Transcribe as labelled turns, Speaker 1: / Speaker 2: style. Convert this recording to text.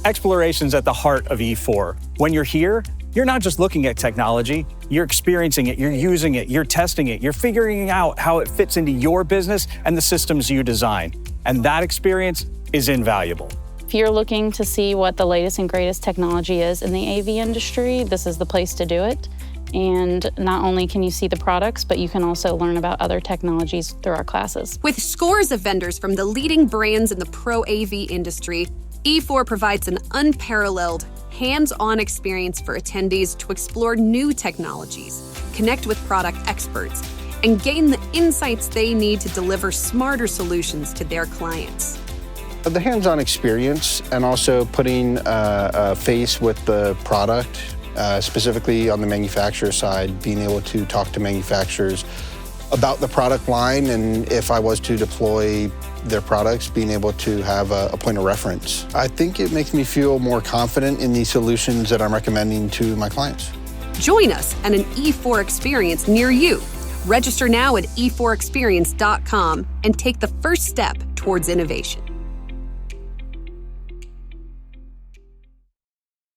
Speaker 1: Exploration's at the heart of E4. When you're here, you're not just looking at technology, you're experiencing it, you're using it, you're testing it, you're figuring out how it fits into your business and the systems you design. And that experience is invaluable.
Speaker 2: If you're looking to see what the latest and greatest technology is in the AV industry, this is the place to do it. And not only can you see the products, but you can also learn about other technologies through our classes.
Speaker 3: With scores of vendors from the leading brands in the Pro AV industry, E4 provides an unparalleled, hands-on experience for attendees to explore new technologies, connect with product experts, and gain the insights they need to deliver smarter solutions to their clients.
Speaker 4: The hands-on experience and also putting a face with the product, specifically on the manufacturer side, being able to talk to manufacturers about the product line, and if I was to deploy their products, being able to have a point of reference. I think it makes me feel more confident in the solutions that I'm recommending to my clients.
Speaker 3: Join us at an E4 experience near you. Register now at e4experience.com and take the first step towards innovation.